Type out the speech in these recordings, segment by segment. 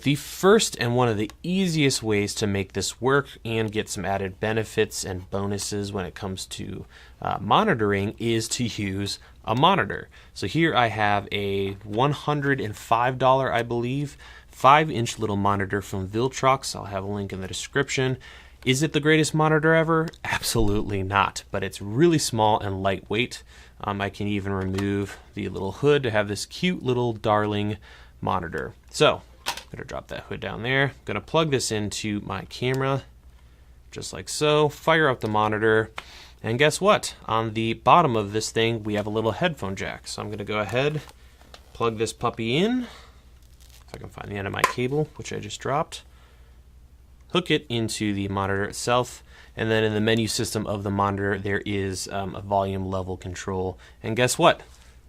The first and one of the easiest ways to make this work and get some added benefits and bonuses when it comes to monitoring is to use a monitor. So here I have a $105, I believe, 5-inch little monitor from Viltrox. I'll have a link in the description. Is it the greatest monitor ever? Absolutely not, but it's really small and lightweight. I can even remove the little hood to have this cute little darling monitor. So I'm going to drop that hood down there. I'm going to plug this into my camera, just like so. Fire up the monitor. And guess what? On the bottom of this thing, we have a little headphone jack. So I'm going to go ahead, plug this puppy in. If I can find the end of my cable, which I just dropped. Hook it into the monitor itself. And then in the menu system of the monitor, there is a volume level control. And guess what?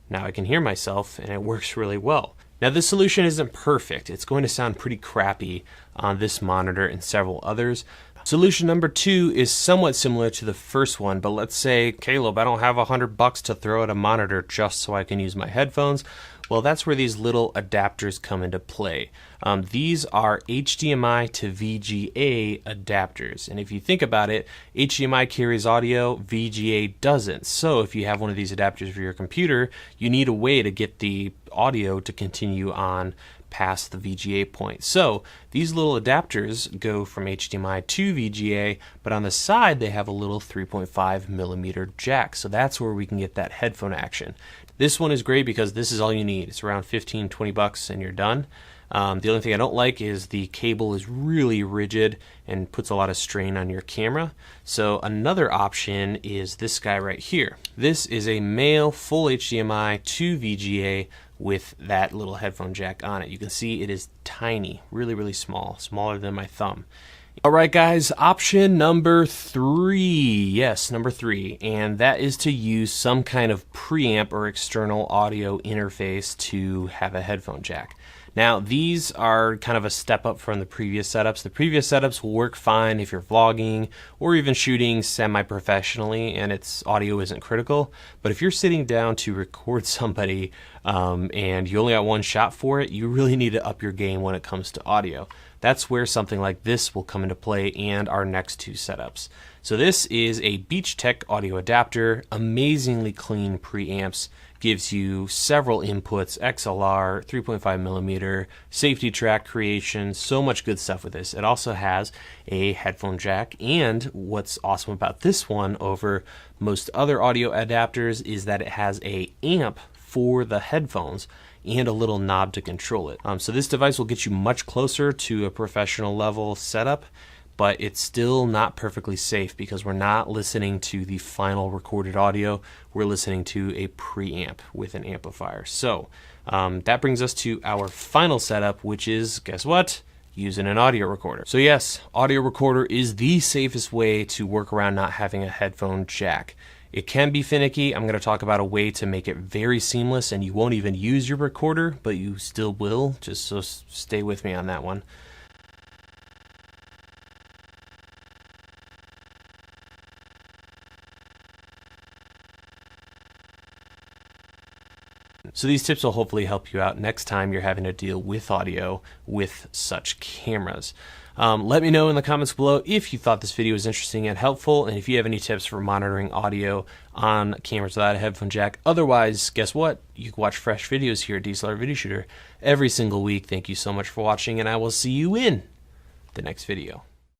Now I can hear myself, and it works really well. Now this solution isn't perfect. It's going to sound pretty crappy on this monitor and several others. Solution number 2 is somewhat similar to the first one, but let's say, Caleb, I don't have $100 to throw at a monitor just so I can use my headphones. Well, that's where these little adapters come into play. These are HDMI to VGA adapters. And if you think about it, HDMI carries audio, VGA doesn't. So if you have one of these adapters for your computer, you need a way to get the audio to continue on past the VGA point. So these little adapters go from HDMI to VGA, but on the side they have a little 3.5 millimeter jack. So that's where we can get that headphone action. This one is great because this is all you need. It's around 15, 20 bucks and you're done. The only thing I don't like is the cable is really rigid and puts a lot of strain on your camera. So another option is this guy right here. This is a male full HDMI to VGA with that little headphone jack on it. You can see it is tiny, really, really small, smaller than my thumb. All right, guys, option number 3. Yes, number 3. And that is to use some kind of preamp or external audio interface to have a headphone jack. Now, these are kind of a step up from the previous setups. The previous setups will work fine if you're vlogging or even shooting semi-professionally and its audio isn't critical. But if you're sitting down to record somebody and you only got one shot for it, you really need to up your game when it comes to audio. That's where something like this will come into play and our next 2 setups. So this is a Beach Tech audio adapter, amazingly clean preamps, gives you several inputs, XLR, 3.5 millimeter, safety track creation, so much good stuff with this. It also has a headphone jack, and what's awesome about this one over most other audio adapters is that it has a amp for the headphones and a little knob to control it. So this device will get you much closer to a professional level setup, but it's still not perfectly safe because we're not listening to the final recorded audio. We're listening to a preamp with an amplifier. So that brings us to our final setup, which is, guess what? Using an audio recorder. So yes, audio recorder is the safest way to work around not having a headphone jack. It can be finicky. I'm going to talk about a way to make it very seamless and you won't even use your recorder, but you still will, just so stay with me on that one. So these tips will hopefully help you out next time you're having to deal with audio with such cameras. Let me know in the comments below if you thought this video was interesting and helpful, and if you have any tips for monitoring audio on cameras without a headphone jack. Otherwise, guess what? You can watch fresh videos here at DSLR Video Shooter every single week. Thank you so much for watching, and I will see you in the next video.